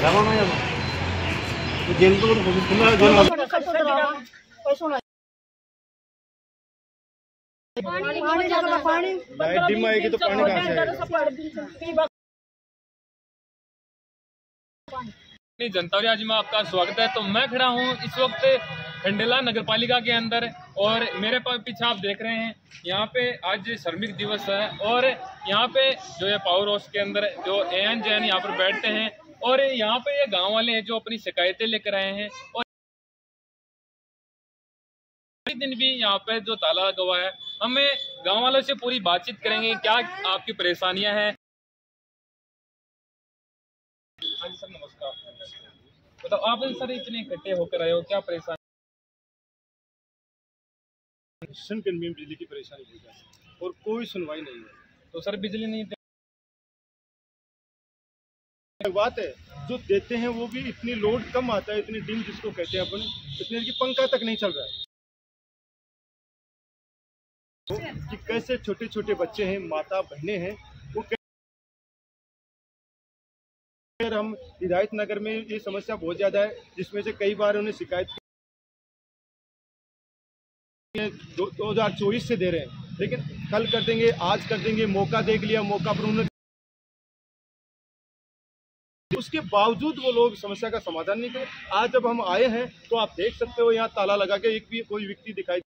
Dim आएगी तो पानी कहाँ से आएगा? जनता आज में आपका स्वागत है। तो मैं खड़ा हूँ इस वक्त खंडेला नगर पालिका के अंदर और मेरे पीछे आप देख रहे हैं यहाँ पे आज श्रमिक दिवस है और यहाँ पे जो है पावर हाउस के अंदर जो एएन जैन यहाँ पर बैठते हैं और यहाँ पे ये गांव वाले हैं जो अपनी शिकायतें लेकर आए हैं और दिन भी यहाँ पे जो ताला लगा हुआ है, हमें गाँव वालों से पूरी बातचीत करेंगे क्या आपकी परेशानियां हैं। हाँ जी सर, नमस्कार। तो आप सर इतने इकट्ठे होकर आए हो, क्या परेशानी? कर्मी में बिजली की परेशानी हो जाए और कोई सुनवाई नहीं है। तो सर बिजली नहीं बात है, जो देते हैं वो भी इतनी लोड कम आता है, इतनी डिम जिसको कहते हैं अपन, इतने की पंखा तक नहीं चल रहा है। तो कि कैसे छोटे छोटे बच्चे हैं, माता बहनें हैं, वो हम हिदायत नगर में ये समस्या बहुत ज्यादा है, जिसमें से कई बार उन्हें शिकायत 2024 से दे रहे हैं, लेकिन कल कर देंगे, आज कर देंगे, मौका देख लिया, मौका पर उन्होंने उसके बावजूद वो लोग समस्या का समाधान नहीं करे। आज जब हम आए हैं तो आप देख सकते हो यहाँ ताला लगा के एक भी कोई व्यक्ति दिखाई।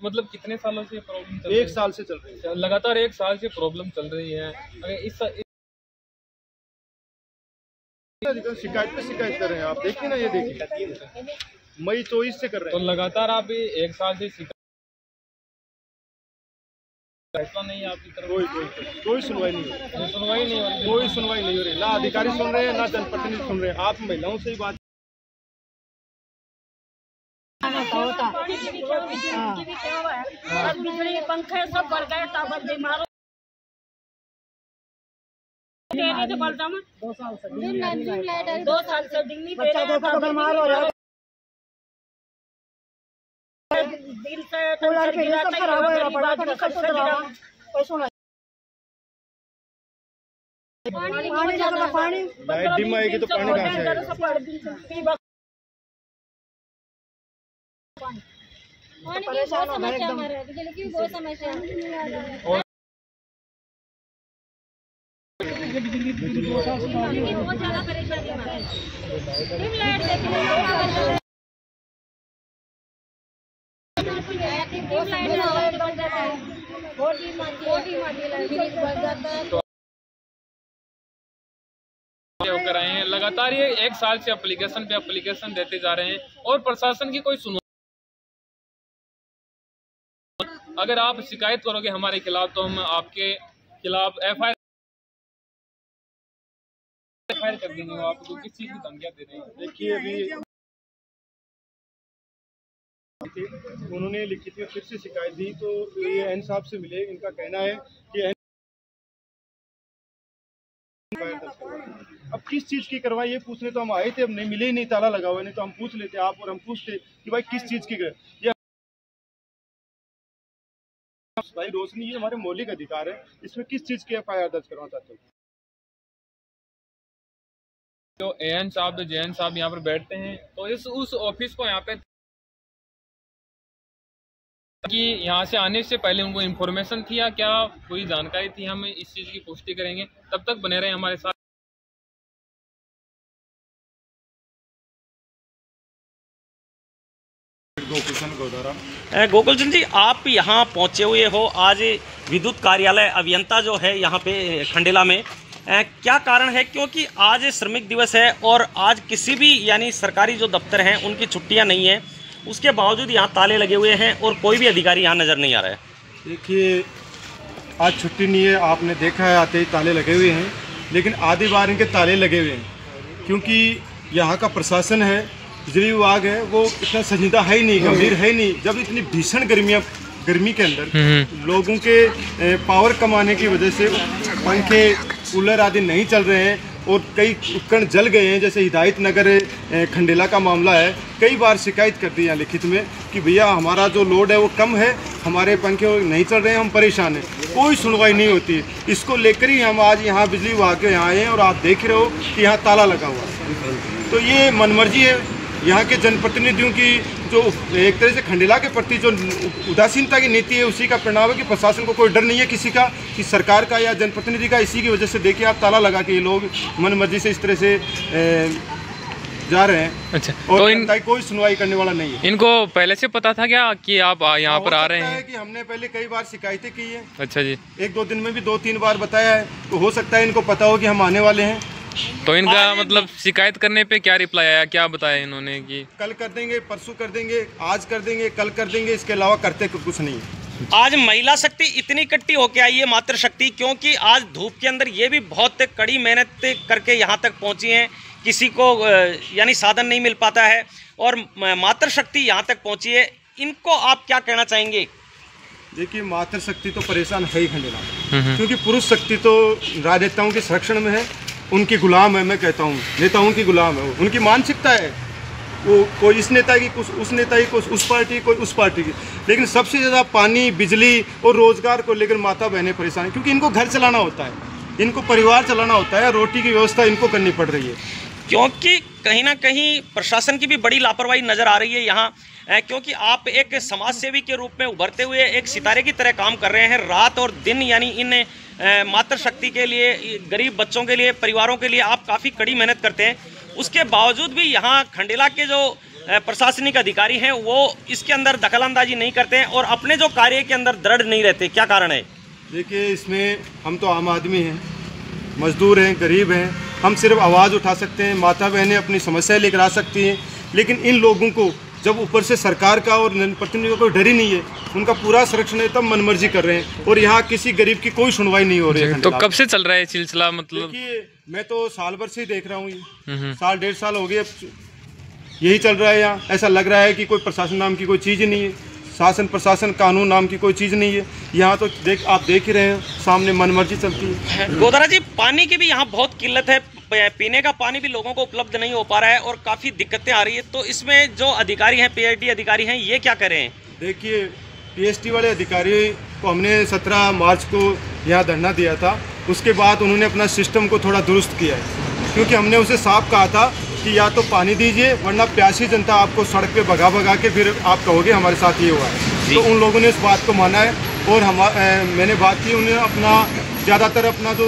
मतलब कितने सालों से प्रॉब्लम चल रही है? 1 साल से चल रही है, लगातार 1 साल से प्रॉब्लम चल रही है। अगर इस शिकायत पे शिकायत कर रहे हैं, आप देखिए ना, ये देखिए मई 24 से कर रहे हैं। तो लगातार आप 1 साल से फैसला नहीं है आपकी तरफ? कोई सुनवाई नहीं हो रही, कोई सुनवाई नहीं हो रही। ना अधिकारी सुन रहे हैं, ना जनप्रतिनिधि सुन रहे हैं। आप महिलाओं से ही बात बिजली पंखे सब बढ़ गए, टावर दे मारो 2 साल से दिन नहीं दे रहे, दिन से पानी डिम आएगी तो पानी कहाँ से आएगा? परेशान हो गए एकदम, बिजली की बहुत समस्या है। बहुत ज्यादा परेशानी होकर आए हैं। लगातार ये 1 साल से एप्लीकेशन पे एप्लीकेशन देते जा रहे हैं और प्रशासन की कोई सुनवाई। अगर आप शिकायत करोगे हमारे खिलाफ तो हम आपके खिलाफ एफआईआर कर देंगे। आपको किस चीज की धमकियां दे रहे हैं? देखिए, अभी उन्होंने लिखित में फिर से शिकायत दी तो ये एन साहब से मिले। इनका कहना है कि अब किस चीज की करवाई ये पूछने तो हम आए थे, अब नहीं मिले ही नहीं, ताला लगा हुआ, नहीं तो हम पूछ लेते आप और हम पूछते कि भाई किस चीज की ये भाई रोशनी, ये हमारे मौलिक अधिकार है, इसमें किस चीज की एफआईआर दर्ज करना चाहते हो? तो एएन साहब तो जैन साहब यहाँ पर बैठते हैं, तो उस ऑफिस को यहाँ पे कि यहाँ से आने से पहले उनको इन्फॉर्मेशन थी या क्या कोई जानकारी थी, हम इस चीज की पुष्टि करेंगे। तब तक बने रहे हमारे साथ। गोकुल चंद जी, आप यहाँ पहुँचे हुए हो आज विद्युत कार्यालय अभियंता जो है यहाँ पे खंडेला में, क्या कारण है? क्योंकि आज श्रमिक दिवस है और आज किसी भी यानी सरकारी जो दफ्तर हैं उनकी छुट्टियाँ नहीं हैं, उसके बावजूद यहाँ ताले लगे हुए हैं और कोई भी अधिकारी यहाँ नज़र नहीं आ रहा है। देखिए, आज छुट्टी नहीं है, आपने देखा है आते ही ताले लगे हुए हैं, लेकिन आधी बार इनके ताले लगे हुए हैं क्योंकि यहाँ का प्रशासन है, बिजली विभाग है, वो इतना संजीदा है ही नहीं, गंभीर है ही नहीं। जब इतनी भीषण गर्मी के अंदर लोगों के पावर कमाने की वजह से पंखे कूलर आदि नहीं चल रहे हैं, और कई उपकरण जल गए हैं। जैसे हिदायत नगर खंडेला का मामला है, कई बार शिकायत कर दी है लिखित में कि भैया हमारा जो लोड है वो कम है, हमारे पंखे नहीं चल रहे हैं, हम परेशान हैं। कोई सुनवाई नहीं होती। इसको लेकर ही हम आज यहाँ बिजली विभाग के यहाँ आए हैं और आप देख रहे हो कि यहाँ ताला लगा हुआ है। तो ये मनमर्जी है यहाँ के जनप्रतिनिधियों की, जो एक तरह से खंडेला के प्रति जो उदासीनता की नीति है, उसी का परिणाम है कि प्रशासन को कोई डर नहीं है किसी का, कि सरकार का या जनप्रतिनिधि का। इसी की वजह से देखिए आप ताला लगा के ये लोग मनमर्जी से इस तरह से जा रहे हैं। अच्छा, और तो इनका कोई सुनवाई करने वाला नहीं है। इनको पहले से पता था क्या कि आप यहाँ पर आ रहे हैं? कि हमने पहले कई बार शिकायतें की है। अच्छा जी। 1-2 दिन में भी 2-3 बार बताया है, तो हो सकता है इनको पता हो कि हम आने वाले हैं। तो इनका मतलब शिकायत करने पे क्या रिप्लाई आया, क्या बताया इन्होंने? कि कल कर देंगे, परसों कर देंगे, आज कर देंगे, कल कर देंगे, इसके अलावा करते कुछ नहीं है। आज महिला शक्ति इतनी इकट्ठी होके आई है, मातृ शक्ति, क्योंकि आज धूप के अंदर ये भी बहुत कड़ी मेहनत करके यहाँ तक पहुँची हैं। किसी को यानी साधन नहीं मिल पाता है और मातृ शक्ति यहाँ तक पहुँची है। इनको आप क्या कहना चाहेंगे? देखिए, मातृ शक्ति तो परेशान है ही खंडेला, क्योंकि पुरुष शक्ति तो राजनेताओं के संरक्षण में है, उनकी गुलाम है। मैं कहता हूँ नेताओं की गुलाम है, उनकी मानसिकता है। वो कोई इस नेता की, कुछ उस नेता की, कुछ उस पार्टी, कोई उस पार्टी की। लेकिन सबसे ज़्यादा पानी, बिजली और रोजगार को लेकर माता बहनें परेशान हैं, क्योंकि इनको घर चलाना होता है, इनको परिवार चलाना होता है, रोटी की व्यवस्था इनको करनी पड़ रही है। क्योंकि कहीं ना कहीं प्रशासन की भी बड़ी लापरवाही नज़र आ रही है यहाँ, क्योंकि आप एक समाज सेवी के रूप में उभरते हुए एक सितारे की तरह काम कर रहे हैं रात और दिन। यानी इन मातृ शक्ति के लिए, गरीब बच्चों के लिए, परिवारों के लिए आप काफ़ी कड़ी मेहनत करते हैं। उसके बावजूद भी यहाँ खंडेला के जो प्रशासनिक अधिकारी हैं वो इसके अंदर दखलंदाजी नहीं करते हैं और अपने जो कार्य के अंदर दृढ़ नहीं रहते। क्या कारण है? देखिए, इसमें हम तो आम आदमी हैं, मजदूर हैं, गरीब हैं, हम सिर्फ आवाज़ उठा सकते हैं, माता बहनें अपनी समस्याएं लेकर आ सकती हैं। लेकिन इन लोगों को जब ऊपर से सरकार का और जनप्रतिनिधियों को डर ही नहीं है, उनका पूरा संरक्षण है, तब मनमर्जी कर रहे हैं और यहाँ किसी गरीब की कोई सुनवाई नहीं हो रही है। तो कब से चल रहा है सिलसिला? मतलब देखिए, मैं तो साल भर से ही देख रहा हूँ, ये साल 1.5 साल हो गए अब यही चल रहा है यहाँ। ऐसा लग रहा है कि कोई प्रशासन नाम की कोई चीज़ ही नहीं है, शासन प्रशासन कानून नाम की कोई चीज़ नहीं है यहाँ। तो आप देख ही रहे हैं, सामने मनमर्जी चलती है। गोदारा जी, पानी की भी यहाँ बहुत किल्लत है, पीने का पानी भी लोगों को उपलब्ध नहीं हो पा रहा है और काफ़ी दिक्कतें आ रही है। तो इसमें जो अधिकारी हैं, पीएचडी अधिकारी हैं, ये क्या करें? देखिए, पीएचडी वाले अधिकारी को हमने 17 मार्च को यहाँ धरना दिया था। उसके बाद उन्होंने अपना सिस्टम को थोड़ा दुरुस्त किया है, क्योंकि हमने उसे साफ कहा था कि या तो पानी दीजिए, वरना प्यासी जनता आपको सड़क पे भगा के फिर आप कहोगे हमारे साथ ये हुआ है। तो उन लोगों ने इस बात को माना है और मैंने बात की, उन्होंने अपना ज़्यादातर अपना जो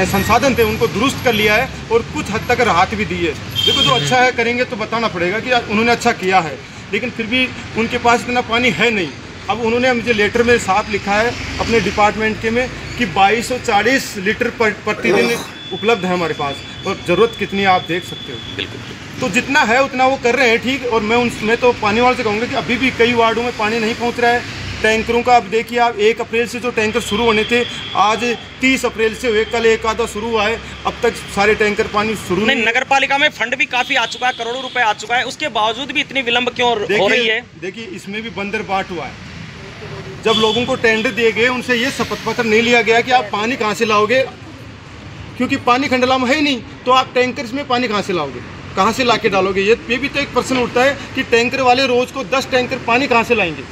संसाधन थे उनको दुरुस्त कर लिया है और कुछ हद तक राहत भी दी है। देखो, जो अच्छा है करेंगे तो बताना पड़ेगा कि उन्होंने अच्छा किया है, लेकिन फिर भी उनके पास इतना पानी है नहीं। अब उन्होंने मुझे लेटर में साफ लिखा है अपने डिपार्टमेंट के में कि 2240 लीटर प्रतिदिन उपलब्ध है हमारे पास, और ज़रूरत कितनी है आप देख सकते हो। बिल्कुल। तो जितना है उतना वो कर रहे हैं, ठीक। और मैं तो पानी वाले से कहूँगा कि अभी भी कई वार्डों में पानी नहीं पहुँच रहा है। टैंकरों का आप देखिए, आप 1 अप्रैल से जो टैंकर शुरू होने थे, आज 30 अप्रैल से हुए, कल एक आधा शुरू हुआ है, अब तक सारे टैंकर पानी शुरू नहीं। नगर पालिका में फंड भी काफ़ी आ चुका है, करोड़ों रुपए आ चुका है, उसके बावजूद भी इतनी विलंब क्यों हो रही है? देखिए, इसमें भी बंदर बाट हुआ है। जब लोगों को टेंडर दिए गए, उनसे ये शपथ पत्र नहीं लिया गया कि आप पानी कहाँ से लाओगे, क्योंकि पानी खंडेला में है ही नहीं, तो आप टैंकर्स में पानी कहाँ से लाओगे, कहाँ से ला के डालोगे? ये भी तो एक प्रश्न उठता है कि टैंकर वाले रोज़ को 10 टैंकर पानी कहाँ से लाएंगे?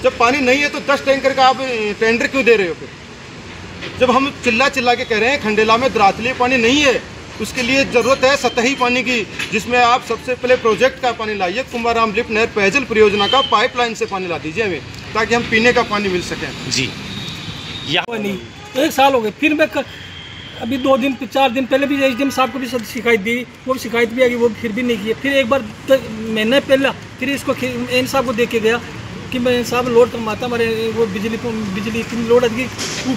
जब पानी नहीं है तो 10 टैंकर का आप टेंडर क्यों दे रहे हो? फिर जब हम चिल्ला के कह रहे हैं खंडेला में दरातली पानी नहीं है, उसके लिए ज़रूरत है सतही पानी की, जिसमें आप सबसे पहले प्रोजेक्ट का पानी लाइए। कुंभाराम लिफ्ट नहर पेयजल परियोजना का पाइपलाइन से पानी ला दीजिए हमें, ताकि हम पीने का पानी मिल सके जी। नहीं, 1 साल हो गए। फिर मैं अभी 2-4 दिन पहले भी एसडीएम साहब को भी शिकायत दी, वो शिकायत भी आ गई, वो फिर भी नहीं किए। फिर एक बार महीने पहले फिर इसको एन साहब को देख के गया कि मैं साहब लोड कमाता, हमारे वो बिजली इतनी लोड है,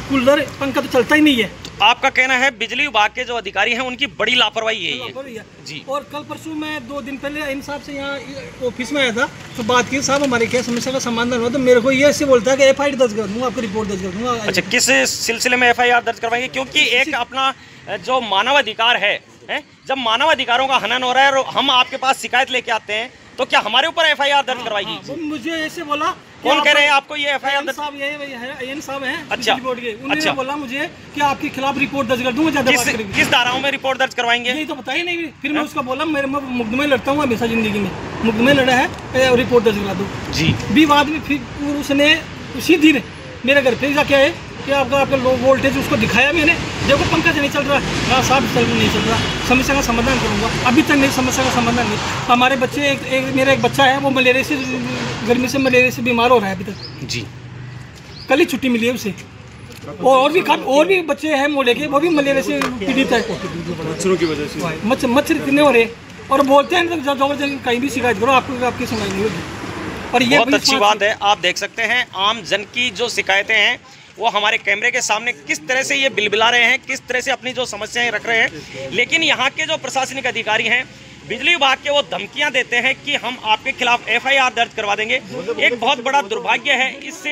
कूलर पंखा तो चलता ही नहीं है। तो आपका कहना है बिजली विभाग के जो अधिकारी हैं उनकी बड़ी लापरवाही है जी। और कल परसों मैं 2 दिन पहले इन साहब से यहाँ ऑफिस में आया था, तो बात की, साहब हमारी क्या समस्या का समाधान हुआ, तो मेरे को ये ऐसे बोलता है कि FIR दर्ज कर दूँगा, आपको रिपोर्ट दर्ज कर दूँगा। अच्छा, किस सिलसिले में FIR दर्ज करवाएंगे? क्योंकि एक अपना जो मानव अधिकार है, जब मानव अधिकारों का हनन हो रहा है और हम आपके पास शिकायत लेके आते हैं, तो क्या हमारे ऊपर FIR दर्ज करवाएगी? वो मुझे ऐसे बोला कौन कह रहे हैं आपको ये FIR दर्ज? साहब ये साहब हैं अच्छा, बोर्ड के, उन्होंने अच्छा। बोला मुझे कि आपके खिलाफ रिपोर्ट दर्ज कर दूंगा, ज्यादा बात करेंगे। किस धाराओं में रिपोर्ट दर्ज करवाएंगे? यही तो बताया नहीं। फिर मैं उसको बोला मैं मुकदमे लड़ता हूँ हमेशा जिंदगी में, मुकदमे लड़ा है, रिपोर्ट दर्ज करा दो जी। विवाद में फिर उसने उसी दिन मेरे घर पे जाके आए कि आपका लो वोल्टेज उसको दिखाया मैंने, देखो पंखा से नहीं चल रहा ना साहब, नहीं चल रहा, समस्या का समाधान करूँगा। अभी तक नहीं, समस्या का समाधान नहीं। हमारे बच्चे मेरा एक बच्चा है वो मलेरिया से, गर्मी से मलेरिया से बीमार हो रहा है अभी तक जी। कल ही छुट्टी मिली है उसे। और भी बच्चे हैं मोहल्ले के, वो भी मलेरिया से पीड़ित है, मच्छरों की वजह से। मच्छर इतने हो रहे और बोलते हैं कहीं भी शिकायत करो आपकी सुनवाई नहीं होगी। और ये बहुत अच्छी बात है। आप देख सकते हैं आम जन की जो शिकायतें हैं वो हमारे कैमरे के सामने किस तरह से ये बिलबिला रहे हैं, किस तरह से अपनी जो समस्याएं रख रहे हैं। लेकिन यहाँ के जो प्रशासनिक अधिकारी हैं, बिजली विभाग के, वो धमकियां देते हैं कि हम आपके खिलाफ FIR दर्ज करवा देंगे। एक बहुत बड़ा दुर्भाग्य है। इससे